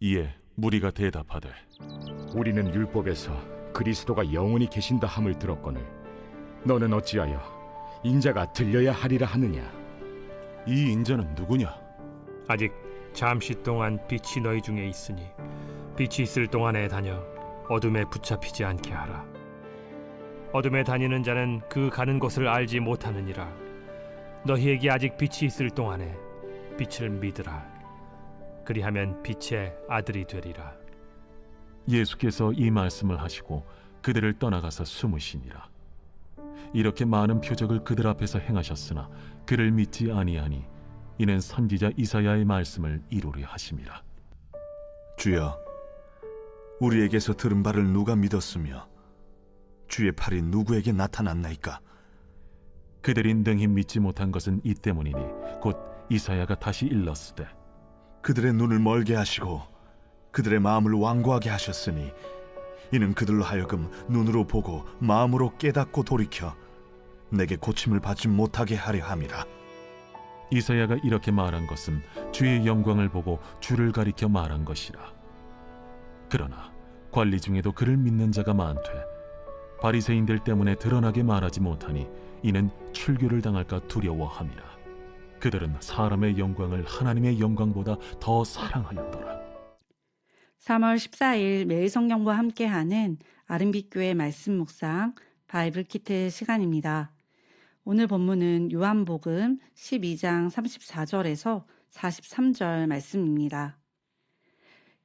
이에 무리가 대답하되 우리는 율법에서 그리스도가 영원히 계신다 함을 들었거늘 너는 어찌하여 인자가 들려야 하리라 하느냐? 이 인자는 누구냐? 아직 잠시 동안 빛이 너희 중에 있으니 빛이 있을 동안에 다녀 어둠에 붙잡히지 않게 하라. 어둠에 다니는 자는 그 가는 곳을 알지 못하느니라. 너희에게 아직 빛이 있을 동안에 빛을 믿으라. 그리하면 빛의 아들이 되리라. 예수께서 이 말씀을 하시고 그들을 떠나가서 숨으시니라. 이렇게 많은 표적을 그들 앞에서 행하셨으나 그를 믿지 아니하니 이는 선지자 이사야의 말씀을 이루려 하심이라. 주여, 우리에게서 들은 바를 누가 믿었으며 주의 팔이 누구에게 나타났나이까? 그들이 능히 믿지 못한 것은 이 때문이니 곧 이사야가 다시 일렀으되 그들의 눈을 멀게 하시고 그들의 마음을 완고하게 하셨으니 이는 그들로 하여금 눈으로 보고 마음으로 깨닫고 돌이켜 내게 고침을 받지 못하게 하려 함이라. 이사야가 이렇게 말한 것은 주의 영광을 보고 주를 가리켜 말한 것이라. 그러나 관리 중에도 그를 믿는 자가 많되 바리새인들 때문에 드러나게 말하지 못하니 이는 출교를 당할까 두려워함이라. 그들은 사람의 영광을 하나님의 영광보다 더 사랑하였더라. 3월 14일 매일 성경과 함께하는 아름빛교회 말씀 묵상 바이블 키트 시간입니다. 오늘 본문은 요한복음 12장 34절에서 43절 말씀입니다.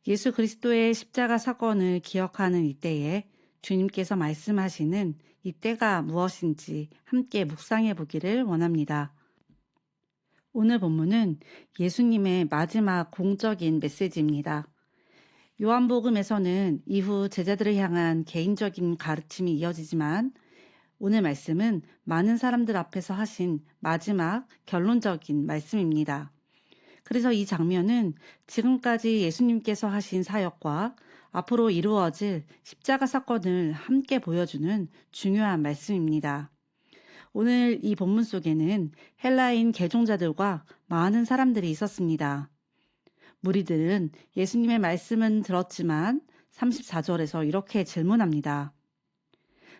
예수 그리스도의 십자가 사건을 기억하는 이때에 주님께서 말씀하시는 이때가 무엇인지 함께 묵상해 보기를 원합니다. 오늘 본문은 예수님의 마지막 공적인 메시지입니다. 요한복음에서는 이후 제자들을 향한 개인적인 가르침이 이어지지만 오늘 말씀은 많은 사람들 앞에서 하신 마지막 결론적인 말씀입니다. 그래서 이 장면은 지금까지 예수님께서 하신 사역과 앞으로 이루어질 십자가 사건을 함께 보여주는 중요한 말씀입니다. 오늘 이 본문 속에는 헬라인 개종자들과 많은 사람들이 있었습니다. 무리들은 예수님의 말씀은 들었지만 34절에서 이렇게 질문합니다.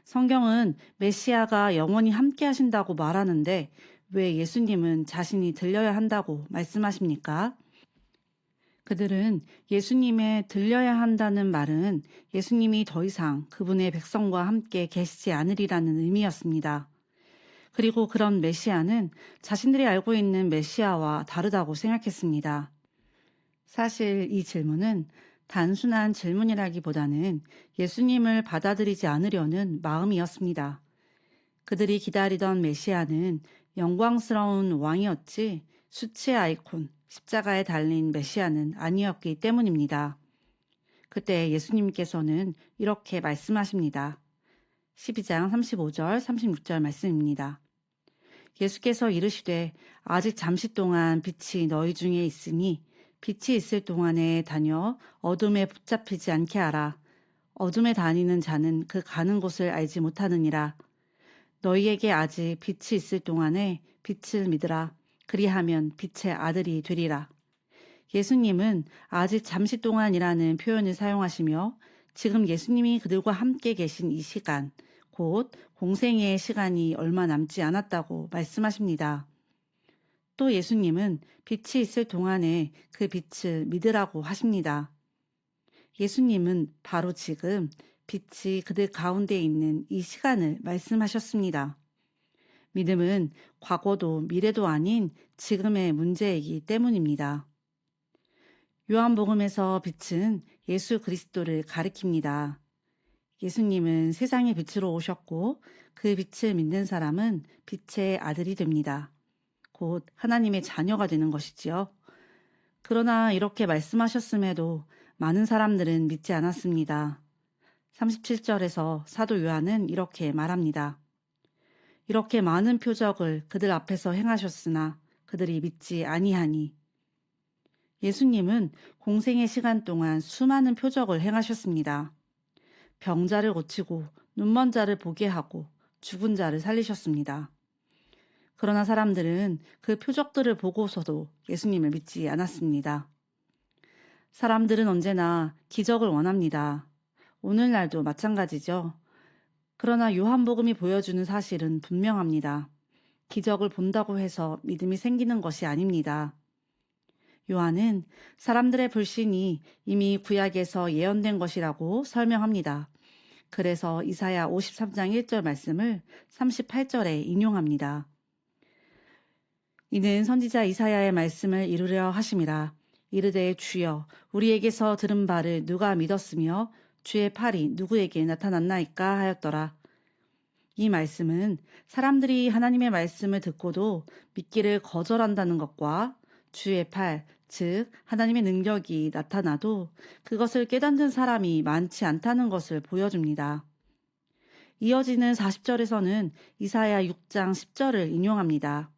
성경은 메시아가 영원히 함께 하신다고 말하는데 왜 예수님은 자신이 들려야 한다고 말씀하십니까? 그들은 예수님의 들려야 한다는 말은 예수님이 더 이상 그분의 백성과 함께 계시지 않으리라는 의미였습니다. 그리고 그런 메시아는 자신들이 알고 있는 메시아와 다르다고 생각했습니다. 사실 이 질문은 단순한 질문이라기보다는 예수님을 받아들이지 않으려는 마음이었습니다. 그들이 기다리던 메시아는 영광스러운 왕이었지 수치의 아이콘, 십자가에 달린 메시아는 아니었기 때문입니다. 그때 예수님께서는 이렇게 말씀하십니다. 12장 35절, 36절 말씀입니다. 예수께서 이르시되 아직 잠시 동안 빛이 너희 중에 있으니 빛이 있을 동안에 다녀 어둠에 붙잡히지 않게 하라. 어둠에 다니는 자는 그 가는 곳을 알지 못하느니라. 너희에게 아직 빛이 있을 동안에 빛을 믿으라. 그리하면 빛의 아들이 되리라. 예수님은 아직 잠시 동안이라는 표현을 사용하시며 지금 예수님이 그들과 함께 계신 이 시간, 곧 공생애의 시간이 얼마 남지 않았다고 말씀하십니다. 또 예수님은 빛이 있을 동안에 그 빛을 믿으라고 하십니다. 예수님은 바로 지금 빛이 그들 가운데 있는 이 시간을 말씀하셨습니다. 믿음은 과거도 미래도 아닌 지금의 문제이기 때문입니다. 요한복음에서 빛은 예수 그리스도를 가리킵니다. 예수님은 세상의 빛으로 오셨고 그 빛을 믿는 사람은 빛의 아들이 됩니다. 곧 하나님의 자녀가 되는 것이지요. 그러나 이렇게 말씀하셨음에도 많은 사람들은 믿지 않았습니다. 37절에서 사도 요한은 이렇게 말합니다. 이렇게 많은 표적을 그들 앞에서 행하셨으나 그들이 믿지 아니하니. 예수님은 공생의 시간 동안 수많은 표적을 행하셨습니다. 병자를 고치고 눈먼 자를 보게 하고 죽은 자를 살리셨습니다. 그러나 사람들은 그 표적들을 보고서도 예수님을 믿지 않았습니다. 사람들은 언제나 기적을 원합니다. 오늘날도 마찬가지죠. 그러나 요한복음이 보여주는 사실은 분명합니다. 기적을 본다고 해서 믿음이 생기는 것이 아닙니다. 요한은 사람들의 불신이 이미 구약에서 예언된 것이라고 설명합니다. 그래서 이사야 53장 1절 말씀을 38절에 인용합니다. 이는 선지자 이사야의 말씀을 이루려 하심이라. 이르되 주여 우리에게서 들은 바를 누가 믿었으며 주의 팔이 누구에게 나타났나이까 하였더라. 이 말씀은 사람들이 하나님의 말씀을 듣고도 믿기를 거절한다는 것과 주의 팔, 즉 하나님의 능력이 나타나도 그것을 깨닫는 사람이 많지 않다는 것을 보여줍니다. 이어지는 40절에서는 이사야 6장 10절을 인용합니다.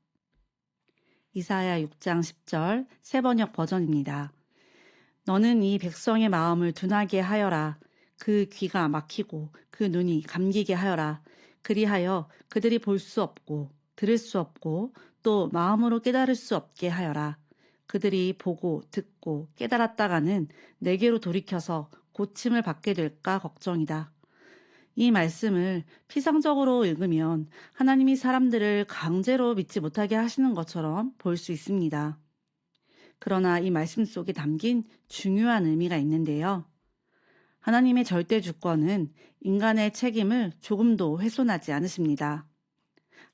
이사야 6장 10절 새번역 버전입니다. 너는 이 백성의 마음을 둔하게 하여라. 그 귀가 막히고 그 눈이 감기게 하여라. 그리하여 그들이 볼 수 없고 들을 수 없고 또 마음으로 깨달을 수 없게 하여라. 그들이 보고 듣고 깨달았다가는 내게로 돌이켜서 고침을 받게 될까 걱정이다. 이 말씀을 피상적으로 읽으면 하나님이 사람들을 강제로 믿지 못하게 하시는 것처럼 볼 수 있습니다. 그러나 이 말씀 속에 담긴 중요한 의미가 있는데요. 하나님의 절대 주권은 인간의 책임을 조금도 훼손하지 않으십니다.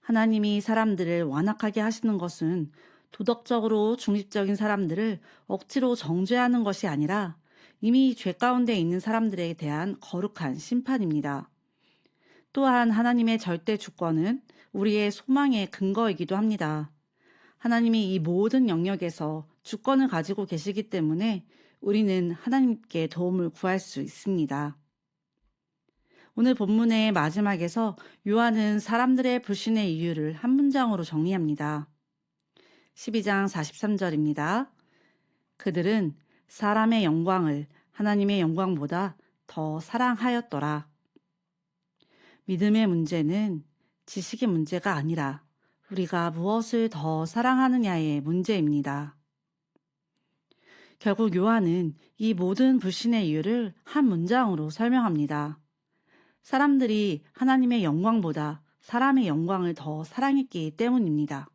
하나님이 사람들을 완악하게 하시는 것은 도덕적으로 중립적인 사람들을 억지로 정죄하는 것이 아니라 이미 죄 가운데 있는 사람들에 대한 거룩한 심판입니다. 또한 하나님의 절대 주권은 우리의 소망의 근거이기도 합니다. 하나님이 이 모든 영역에서 주권을 가지고 계시기 때문에 우리는 하나님께 도움을 구할 수 있습니다. 오늘 본문의 마지막에서 요한은 사람들의 불신의 이유를 한 문장으로 정리합니다. 12장 43절입니다. 그들은 사람의 영광을 하나님의 영광보다 더 사랑하였더라. 믿음의 문제는 지식의 문제가 아니라 우리가 무엇을 더 사랑하느냐의 문제입니다. 결국 요한은 이 모든 불신의 이유를 한 문장으로 설명합니다. 사람들이 하나님의 영광보다 사람의 영광을 더 사랑했기 때문입니다.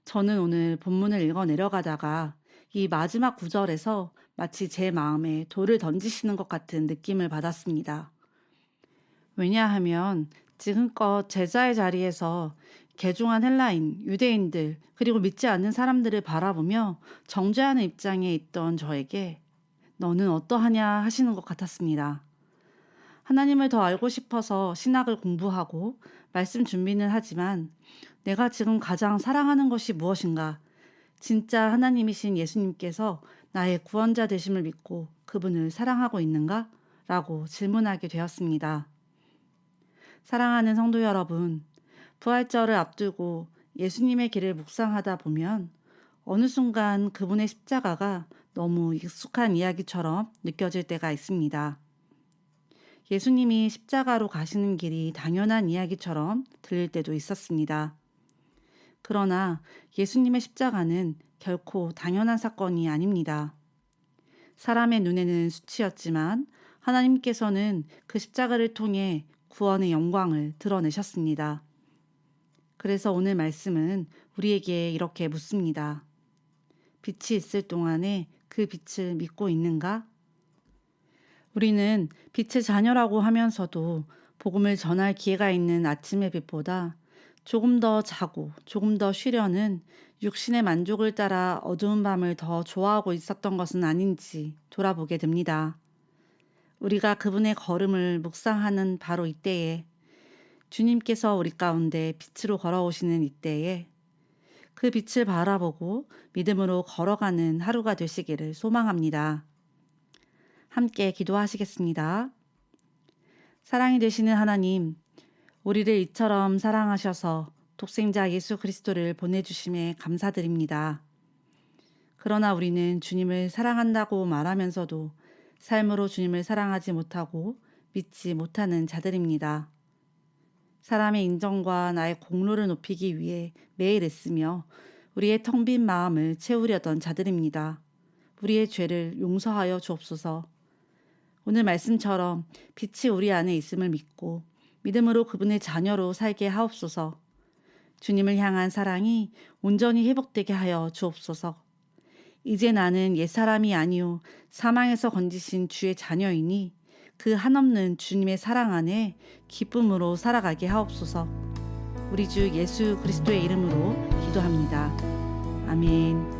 저는 오늘 본문을 읽어 내려가다가 이 마지막 구절에서 마치 제 마음에 돌을 던지시는 것 같은 느낌을 받았습니다. 왜냐하면 지금껏 제자의 자리에서 개종한 헬라인, 유대인들, 그리고 믿지 않는 사람들을 바라보며 정죄하는 입장에 있던 저에게 너는 어떠하냐 하시는 것 같았습니다. 하나님을 더 알고 싶어서 신학을 공부하고 말씀 준비는 하지만 내가 지금 가장 사랑하는 것이 무엇인가? 진짜 하나님이신 예수님께서 나의 구원자 되심을 믿고 그분을 사랑하고 있는가? 라고 질문하게 되었습니다. 사랑하는 성도 여러분, 부활절을 앞두고 예수님의 길을 묵상하다 보면 어느 순간 그분의 십자가가 너무 익숙한 이야기처럼 느껴질 때가 있습니다. 예수님이 십자가로 가시는 길이 당연한 이야기처럼 들릴 때도 있었습니다. 그러나 예수님의 십자가는 결코 당연한 사건이 아닙니다. 사람의 눈에는 수치였지만 하나님께서는 그 십자가를 통해 구원의 영광을 드러내셨습니다. 그래서 오늘 말씀은 우리에게 이렇게 묻습니다. 빛이 있을 동안에 그 빛을 믿고 있는가? 우리는 빛의 자녀라고 하면서도 복음을 전할 기회가 있는 아침의 빛보다 조금 더 자고 조금 더 쉬려는 육신의 만족을 따라 어두운 밤을 더 좋아하고 있었던 것은 아닌지 돌아보게 됩니다. 우리가 그분의 걸음을 묵상하는 바로 이때에 주님께서 우리 가운데 빛으로 걸어오시는 이때에 그 빛을 바라보고 믿음으로 걸어가는 하루가 되시기를 소망합니다. 함께 기도하시겠습니다. 사랑이 되시는 하나님, 우리를 이처럼 사랑하셔서 독생자 예수 그리스도를 보내주심에 감사드립니다. 그러나 우리는 주님을 사랑한다고 말하면서도 삶으로 주님을 사랑하지 못하고 믿지 못하는 자들입니다. 사람의 인정과 나의 공로를 높이기 위해 매일 애쓰며 우리의 텅 빈 마음을 채우려던 자들입니다. 우리의 죄를 용서하여 주옵소서. 오늘 말씀처럼 빛이 우리 안에 있음을 믿고 믿음으로 그분의 자녀로 살게 하옵소서. 주님을 향한 사랑이 온전히 회복되게 하여 주옵소서. 이제 나는 옛사람이 아니요 사망에서 건지신 주의 자녀이니 그 한없는 주님의 사랑 안에 기쁨으로 살아가게 하옵소서. 우리 주 예수 그리스도의 이름으로 기도합니다. 아멘.